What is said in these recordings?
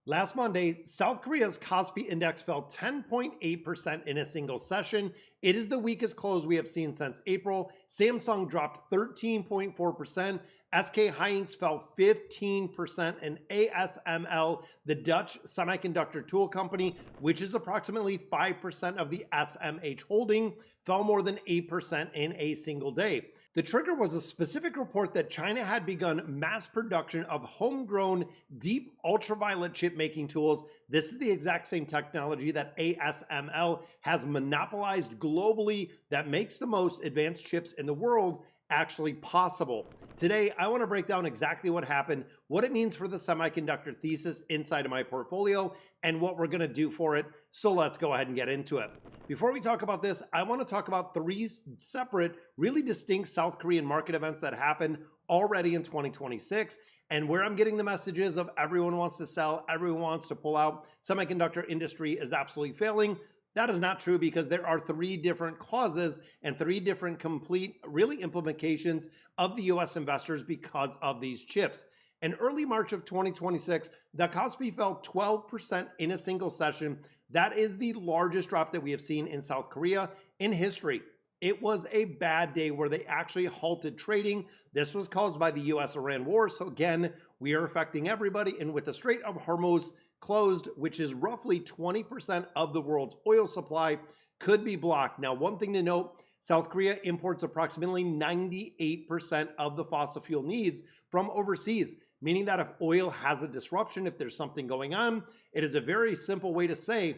Last Monday, South Korea's KOSPI index fell 10.8% in a single session. It is the weakest close we have seen since April. Samsung dropped 13.4%. SK Hynix fell 15%, and ASML, the Dutch semiconductor tool company, which is approximately 5% of the SMH holding, fell more than 8% in a single day. The trigger was a specific report that China had begun mass production of homegrown deep ultraviolet chip making tools. This is the exact same technology that ASML has monopolized globally that makes the most advanced chips in the world actually possible. Today, I want to break down exactly what happened, what it means for the semiconductor thesis inside of my portfolio, and what we're going to do for it. So let's go ahead and get into it. Before we talk about this, I want to talk about three separate, really distinct South Korean market events that happened already in 2026, and where I'm getting the messages of everyone wants to sell, everyone wants to pull out, semiconductor industry is absolutely failing. That is not true, because there are three different causes and three different complete, really, implications of the US investors because of these chips. In early March of 2026, the KOSPI fell 12% in a single session. That is the largest drop that we have seen in South Korea in history. It was a bad day where they actually halted trading. This was caused by the US-Iran war. So again, we are affecting everybody. And with the Strait of Hormuz closed, which is roughly 20% of the world's oil supply, could be blocked. Now, one thing to note, South Korea imports approximately 98% of the fossil fuel needs from overseas, meaning that if oil has a disruption, if there's something going on, it is a very simple way to say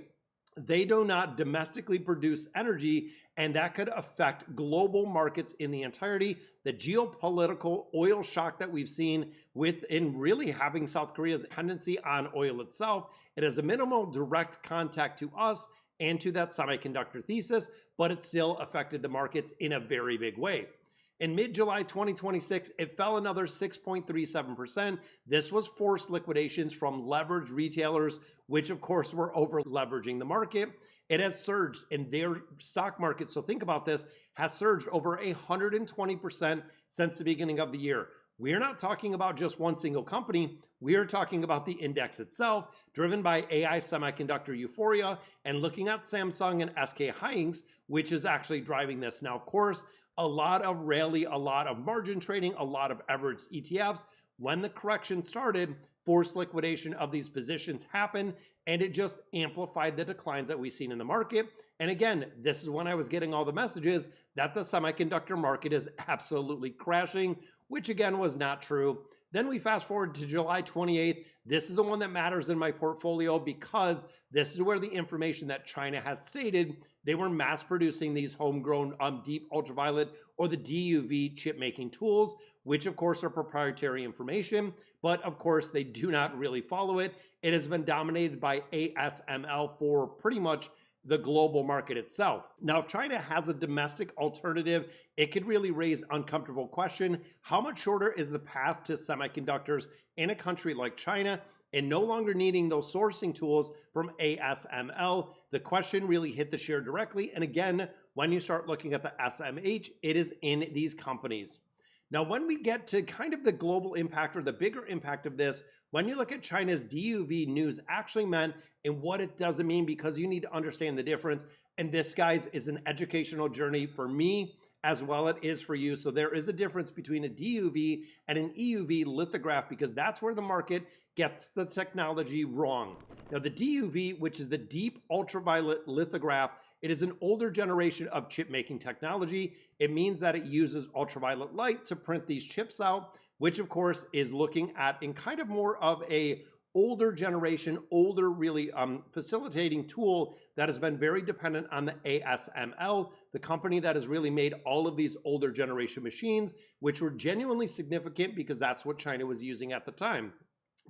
they do not domestically produce energy, and that could affect global markets in the entirety. The geopolitical oil shock that we've seen within really having South Korea's dependency on oil itself, it has a minimal direct contact to us and to that semiconductor thesis, but it still affected the markets in a very big way. In mid-July 2026, it fell another 6.37%. This was forced liquidations from leveraged retailers, which of course were over leveraging the market. It has surged in their stock market, so think about this, has surged over 120% since the beginning of the year. We are not talking about just one single company. We are talking about the index itself, driven by AI semiconductor euphoria, and looking at Samsung and SK Hynix, which is actually driving this. Now, of course, a lot of rally, a lot of margin trading, a lot of average ETFs. When the correction started, forced liquidation of these positions happened, and it just amplified the declines that we've seen in the market. And again, this is when I was getting all the messages that the semiconductor market is absolutely crashing, which again was not true. Then we fast forward to July 28th. This is the one that matters in my portfolio, because this is where the information that China has stated they were mass producing these homegrown deep ultraviolet, or the DUV chip making tools, which of course are proprietary information, but of course they do not really follow it. It has been dominated by ASML for pretty much the global market itself. Now, if China has a domestic alternative, it could really raise uncomfortable question. How much shorter is the path to semiconductors in a country like China, and no longer needing those sourcing tools from ASML? The question really hit the share directly. And again, when you start looking at the SMH, it is in these companies. Now, when we get to kind of the global impact, or the bigger impact of this, when you look at China's DUV news actually meant and what it doesn't mean, because you need to understand the difference. And this, guys, is an educational journey for me as well it is for you. So there is a difference between a DUV and an EUV lithograph, because that's where the market gets the technology wrong. Now, the DUV, which is the deep ultraviolet lithograph, it is an older generation of chip making technology. It means that it uses ultraviolet light to print these chips out, which of course is looking at in kind of more of a older generation, older really facilitating tool that has been very dependent on the ASML, the company that has really made all of these older generation machines, which were genuinely significant because that's what China was using at the time.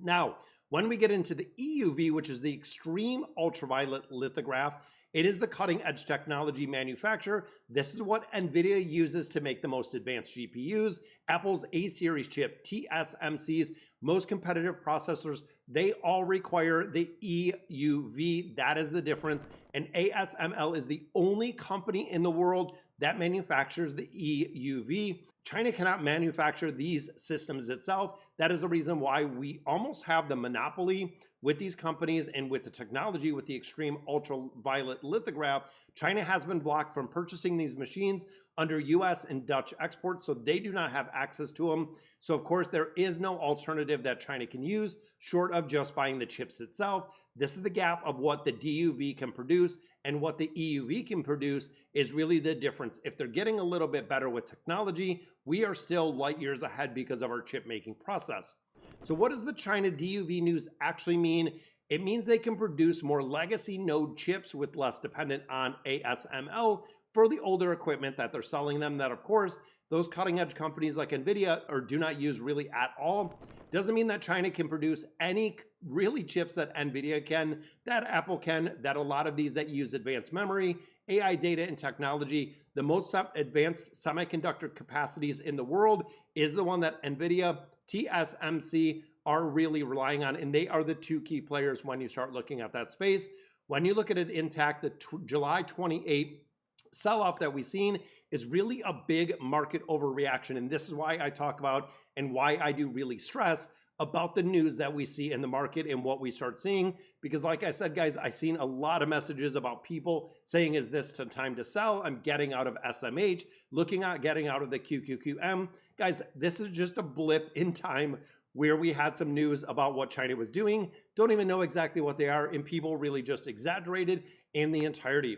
Now, when we get into the EUV, which is the extreme ultraviolet lithograph, it is the cutting edge technology manufacturer. This is what NVIDIA uses to make the most advanced GPUs. Apple's A-series chip, TSMC's most competitive processors, they all require the EUV. That is the difference. And ASML is the only company in the world that manufactures the EUV. China cannot manufacture these systems itself. That is the reason why we almost have the monopoly with these companies and with the technology, with the extreme ultraviolet lithograph, China has been blocked from purchasing these machines under US and Dutch exports, so they do not have access to them. So of course, there is no alternative that China can use short of just buying the chips itself. This is the gap of what the DUV can produce and what the EUV can produce is really the difference. If they're getting a little bit better with technology, we are still light years ahead because of our chip making process. So what does the China DUV news actually mean? It means they can produce more legacy node chips with less dependent on ASML for the older equipment that they're selling them, that of course, those cutting edge companies like NVIDIA or do not use really at all. Doesn't mean that China can produce any really chips that NVIDIA can, that Apple can, that a lot of these that use advanced memory, AI data and technology, the most advanced semiconductor capacities in the world is the one that NVIDIA, TSMC are really relying on, and they are the two key players when you start looking at that space. When you look at it intact, the July 28 sell-off that we've seen is really a big market overreaction, and this is why I talk about and why I do really stress about the news that we see in the market and what we start seeing. Because like I said, guys, I've seen a lot of messages about people saying, is this the time to sell? I'm getting out of SMH, looking at getting out of the QQQM. Guys, this is just a blip in time where we had some news about what China was doing. Don't even know exactly what they are, and people really just exaggerated in the entirety.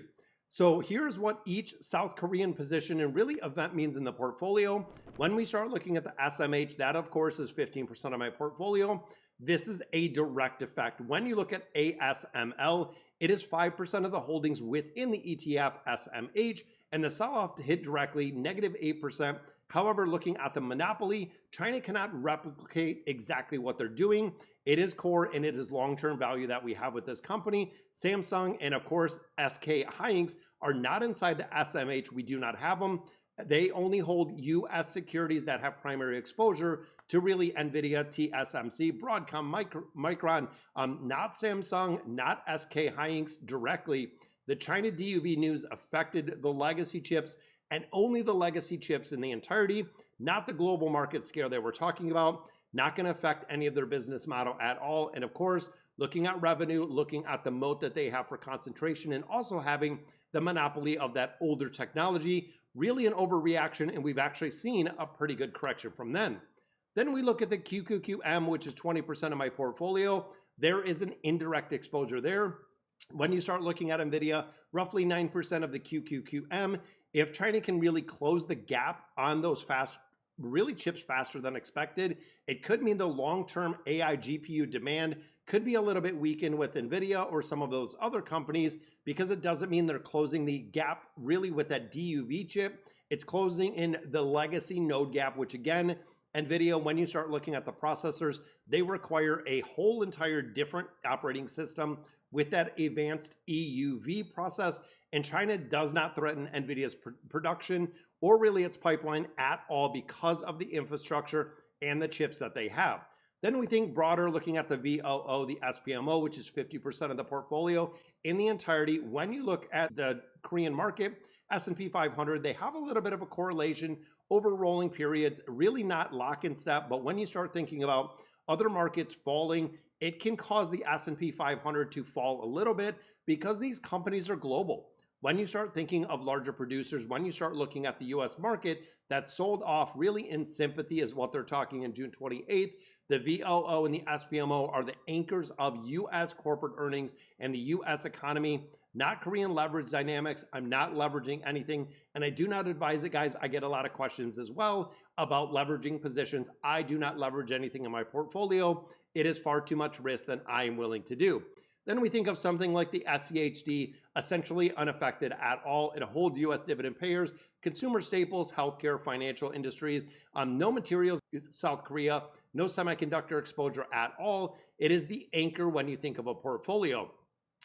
So here's what each South Korean position and really event means in the portfolio. When we start looking at the SMH, that of course is 15% of my portfolio. This is a direct effect. When you look at ASML, it is 5% of the holdings within the ETF SMH, and the sell-off hit directly -8%. However, looking at the monopoly, China cannot replicate exactly what they're doing. It is core and it is long-term value that we have with this company. Samsung and of course SK Hynix are not inside the SMH. We do not have them. They only hold US securities that have primary exposure to really NVIDIA, TSMC, Broadcom, Micron, not Samsung, not SK Hynix directly. The China DUV news affected the legacy chips and only the legacy chips in the entirety, not the global market scale that we're talking about. Not going to affect any of their business model at all. And of course, looking at revenue, looking at the moat that they have for concentration, and also having the monopoly of that older technology, really an overreaction, and we've actually seen a pretty good correction from then. Then we look at the QQQM, which is 20% of my portfolio. There is an indirect exposure there. When you start looking at NVIDIA, roughly 9% of the QQQM. If China can really close the gap on those really chips faster than expected, it could mean the long-term AI GPU demand could be a little bit weakened with NVIDIA or some of those other companies, because it doesn't mean they're closing the gap really with that DUV chip. It's closing in the legacy node gap, which again, NVIDIA, when you start looking at the processors, they require a whole entire different operating system with that advanced EUV process, and China does not threaten NVIDIA's production or really its pipeline at all because of the infrastructure and the chips that they have. Then we think broader, looking at the VOO, the SPMO, which is 50% of the portfolio in the entirety. When you look at the Korean market, S&P 500, they have a little bit of a correlation over rolling periods, really not lock in step. But when you start thinking about other markets falling, it can cause the S&P 500 to fall a little bit because these companies are global. When you start thinking of larger producers, when you start looking at the US market that sold off really in sympathy is what they're talking in June 28th, the VOO and the SPMO are the anchors of US corporate earnings and the US economy, not Korean leverage dynamics. I'm not leveraging anything, and I do not advise it, guys. I get a lot of questions as well about leveraging positions. I do not leverage anything in my portfolio. It is far too much risk than I am willing to do. Then we think of something like the SCHD, essentially unaffected at all. It holds US dividend payers, consumer staples, healthcare, financial industries, no materials, South Korea, no semiconductor exposure at all. It is the anchor when you think of a portfolio.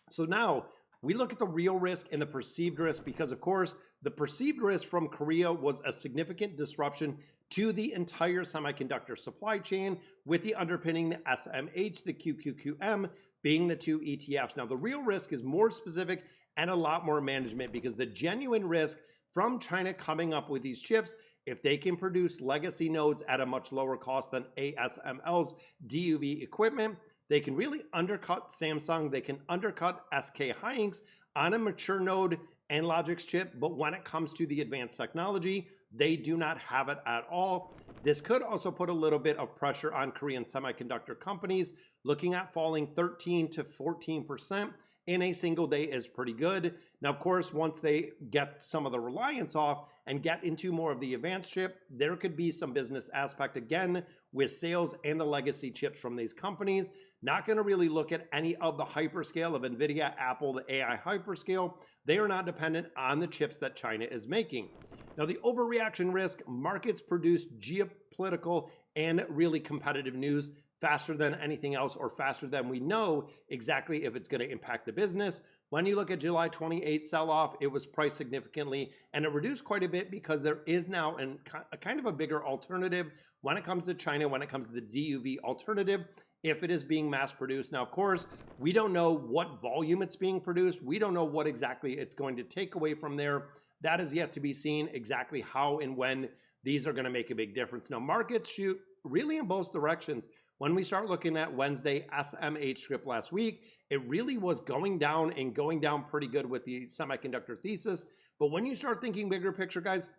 So now we look at the real risk and the perceived risk, because of course, the perceived risk from Korea was a significant disruption to the entire semiconductor supply chain, with the underpinning the SMH, the QQQM, being the two ETFs. Now, the real risk is more specific and a lot more management, because the genuine risk from China coming up with these chips, if they can produce legacy nodes at a much lower cost than ASML's DUV equipment, they can really undercut Samsung, they can undercut SK Hynix on a mature node and logics chip, but when it comes to the advanced technology, they do not have it at all. This could also put a little bit of pressure on Korean semiconductor companies. Looking at falling 13 to 14% in a single day is pretty good. Now, of course, once they get some of the reliance off and get into more of the advanced chip, there could be some business aspect again with sales and the legacy chips from these companies. Not going to really look at any of the hyperscale of NVIDIA, Apple, the AI hyperscale. They are not dependent on the chips that China is making. Now, the overreaction risk, markets produce geopolitical and really competitive news faster than anything else, or faster than we know exactly if it's going to impact the business. When you look at July 28th sell-off, it was priced significantly and it reduced quite a bit because there is now a kind of a bigger alternative when it comes to China, when it comes to the DUV alternative, if it is being mass produced. Now, of course, we don't know what volume it's being produced. We don't know what exactly it's going to take away from there. That is yet to be seen, exactly how and when these are going to make a big difference. Now, markets shoot really in both directions. When we start looking at Wednesday SMH script last week, it really was going down and going down pretty good with the semiconductor thesis. But when you start thinking bigger picture, guys,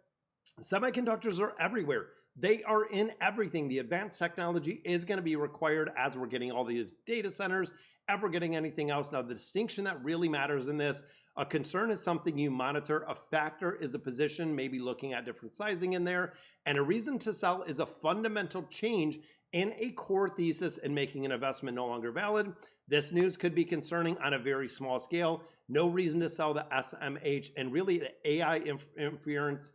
semiconductors are everywhere. They are in everything. The advanced technology is going to be required as we're getting all these data centers, ever getting anything else. Now, the distinction that really matters in this, a concern is something you monitor, a factor is a position, maybe looking at different sizing in there, and a reason to sell is a fundamental change in a core thesis and making an investment no longer valid. This news could be concerning on a very small scale. No reason to sell the SMH and really the AI inference,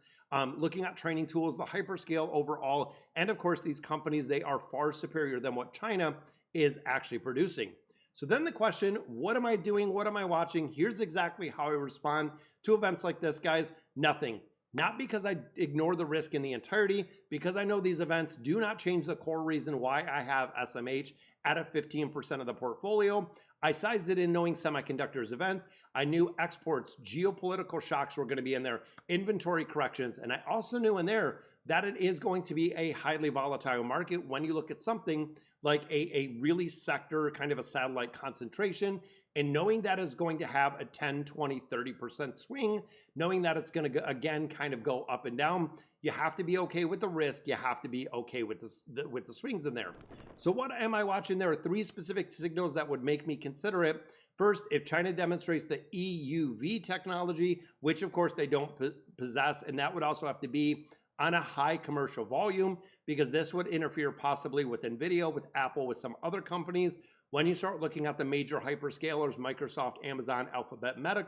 looking at training tools, the hyperscale overall, and of course these companies, they are far superior than what China is actually producing. So then the question, what am I doing? What am I watching? Here's exactly how I respond to events like this, guys. Nothing. Not because I ignore the risk in the entirety, because I know these events do not change the core reason why I have SMH at a 15% of the portfolio. I sized it in knowing semiconductors events. I knew exports, geopolitical shocks were going to be in there, inventory corrections, and I also knew in there that it is going to be a highly volatile market when you look at something like a really sector, kind of a satellite concentration, and knowing that is going to have a 10, 20, 30% swing, knowing that it's going to, again, kind of go up and down, you have to be okay with the risk. You have to be okay with the swings in there. So what am I watching? There are three specific signals that would make me consider it. First, if China demonstrates the EUV technology, which of course they don't possess, and that would also have to be on a high commercial volume, because this would interfere possibly with NVIDIA, with Apple, with some other companies. When you start looking at the major hyperscalers, Microsoft, Amazon, Alphabet, Meta,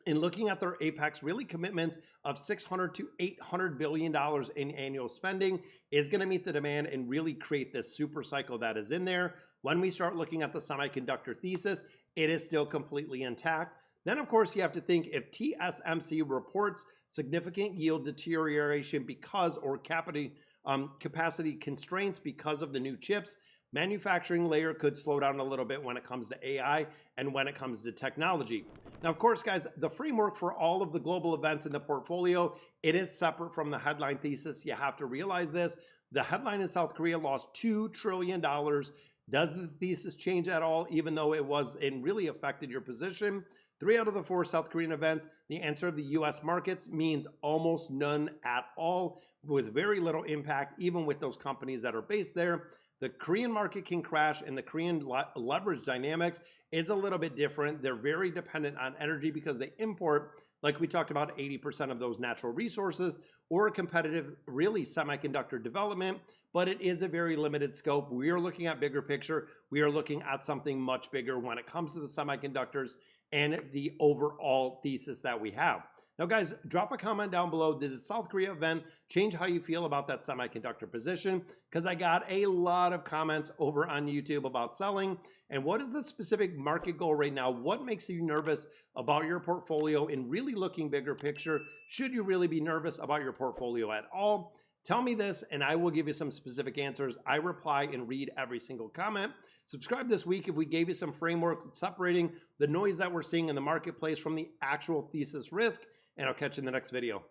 in looking at their apex really commitments of $600 to $800 billion in annual spending is going to meet the demand and really create this super cycle that is in there. When we start looking at the semiconductor thesis, it is still completely intact. Then, of course, you have to think if TSMC reports significant yield deterioration because, or capacity constraints because of the new chips, manufacturing layer could slow down a little bit when it comes to AI and when it comes to technology. Now, of course, guys, the framework for all of the global events in the portfolio, it is separate from the headline thesis. You have to realize this. The headline in South Korea lost $2 trillion. Does the thesis change at all, even though it was and really affected your position? 3 out of the 4 South Korean events, the answer of the US markets means almost none at all, with very little impact, even with those companies that are based there. The Korean market can crash, and the Korean leverage dynamics is a little bit different. They're very dependent on energy because they import, like we talked about, 80% of those natural resources, or a competitive, really, semiconductor development, but it is a very limited scope. We are looking at bigger picture. We are looking at something much bigger when it comes to the semiconductors and the overall thesis that we have. Now, guys, drop a comment down below. Did the South Korea event change how you feel about that semiconductor position? Because I got a lot of comments over on YouTube about selling. And what is the specific market goal right now? What makes you nervous about your portfolio and really looking bigger picture? Should you really be nervous about your portfolio at all? Tell me this, and I will give you some specific answers. I reply and read every single comment. Subscribe this week if we gave you some framework separating the noise that we're seeing in the marketplace from the actual thesis risk, and I'll catch you in the next video.